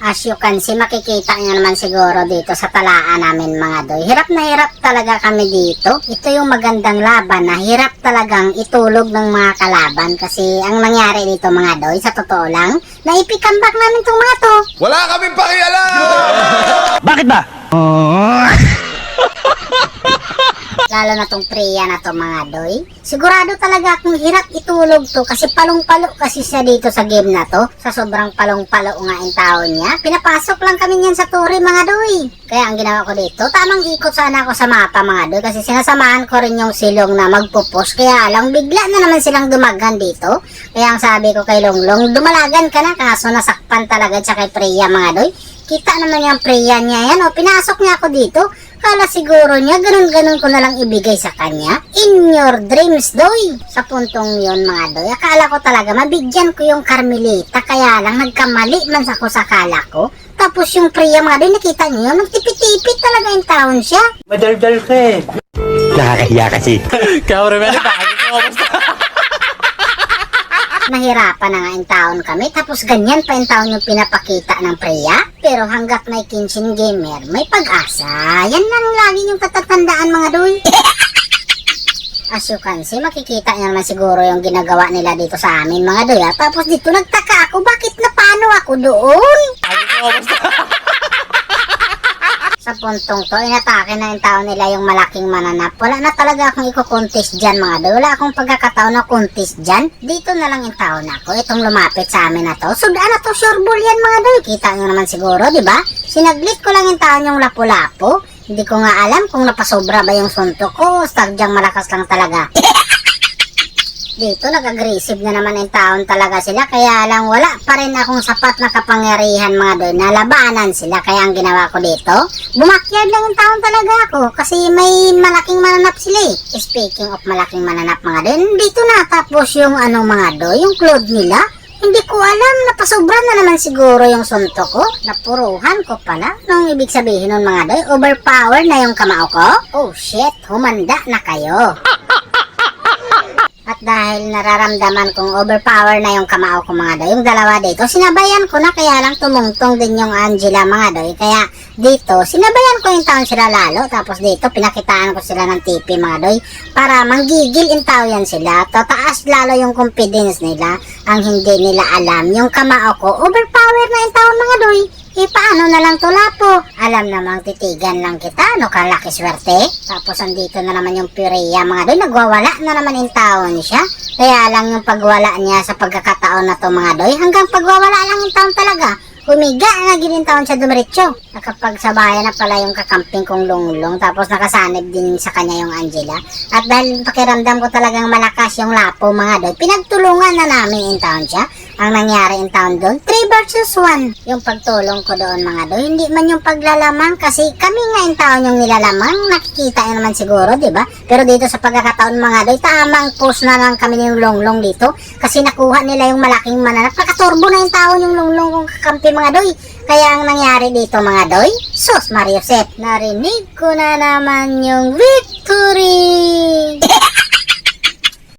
As you can see, makikita nyo naman siguro dito sa talaan namin mga doy. Hirap na hirap talaga kami dito. Ito yung magandang laban na hirap talagang itulog ng mga kalaban. Kasi ang nangyari dito mga doy, sa totoo lang, naipikambak namin tong mga to. Wala kaming pakialam! Bakit ba? Lalo na tong Priya na to mga doy. Sigurado talaga akong hirap itulog to kasi palong-palo kasi siya dito sa game na to. Sa sobrang palong-palo nga yung taon niya. Pinapasok lang kami niyan sa turi mga doy. Kaya ang ginawa ko dito, tamang ikot sana ako sa mapa mga doy. Kasi sinasamahan ko rin yung silong na magpupos. Kaya lang bigla na naman silang dumagan dito. Kaya ang sabi ko kay Longlong, dumalagan ka na kaso nasakpan talaga siya kay Priya mga doy. Kita naman yung Priya niya yan. O, pinasok niya ako dito. Kala siguro niya, ganun-ganun ko na lang ibigay sa kanya. In your dreams, doy. Sa puntong yun, mga doy. Akala ko talaga, mabigyan ko yung Carmelita. Kaya lang, nagkamali man ako sa akala ko. Tapos yung Priya, mga doy, nakita niyo yun, nagtipit-tipit talaga yung taon siya. Madaldal ka eh. Nakakahiya kasi. Cameraman, bakit mo Nahirapan na nga yung taon kami. Tapos ganyan pa yung taon yung pinapakita ng Priya. Pero hanggat may Kenshin Gamer, may pag-asa. Yan lang lagi yung tatatandaan mga doy. As you can see, makikita nyo naman siguro yung ginagawa nila dito sa amin mga doy. Tapos dito nagtaka ako, bakit napano ako doon? Sa puntong to, inatake na yung tao nila yung malaking mananap. Wala na talaga akong iko-contest dyan mga doy. Wala akong pagkakataon na contest dyan. Dito na lang yung tao na ako. Itong lumapit sa amin na to. Sudaan na to, sure ball yan mga doy. Kita nyo naman siguro, di ba? Sinaglit ko lang yung tao yung lapu-lapo. Hindi ko nga alam kung napasobra ba yung suntok ko. Sadyang malakas lang talaga. Dito nag-aggressive na naman yung taon talaga sila. Kaya lang wala pa rin akong sapat na kapangyarihan mga doy. Nalabanan sila. Kaya ang ginawa ko dito, bumakyard lang yung taon talaga ako. Kasi may malaking mananap sila eh. Speaking of malaking mananap mga doy, dito na tapos yung mga doy, yung cloud nila. Hindi ko alam, napasobra na naman siguro yung suntok ko. Napuruhan ko pala. Nung ibig sabihin nun mga doy, overpower na yung kamao ko. Oh shit, humanda na kayo. At dahil nararamdaman kong overpower na yung kamao ko mga doy, yung dalawa dito, sinabayan ko na kaya lang tumungtong din yung Angela mga doy. Kaya dito, sinabayan ko yung taon sila lalo. Tapos dito, pinakitaan ko sila ng TP mga doy. Para manggigil in tao yan sila. Tataas lalo yung confidence nila. Ang hindi nila alam, yung kamao ko, overpower na yung taon mga doy. Eh paano na lang tulapo? Alam namang titigan lang kita, no kalaki swerte. Tapos andito na naman yung Priya mga doy, nagwawala na naman yung taon siya. Kaya lang yung pagwala niya sa pagkakataon na to mga doy, hanggang pagwawala lang yung taon talaga. Humiga na ginin taon siya dumiretso. Nakapagsabayan na pala yung kakamping kong Longlong. Tapos nakasanib din sa kanya yung Angela. At dahil pakiramdam ko talagang malakas yung lapo mga doy, pinagtulungan na namin yung taon siya. Ang nangyari in town doon, 3 versus 1. Yung pagtulong ko doon mga doy, hindi man yung paglalamang kasi kami nga in town yung nilalamang, nakikita nyo naman siguro, di ba? Pero dito sa pagkakataon mga doy, tamang post na lang kami ng Longlong dito kasi nakuha nila yung malaking mananap. Nakaturbo na yung taon yung Longlong kong kakampi mga doy. Kaya ang nangyari dito mga doy, sus Mariosep, narinig ko na naman yung victory!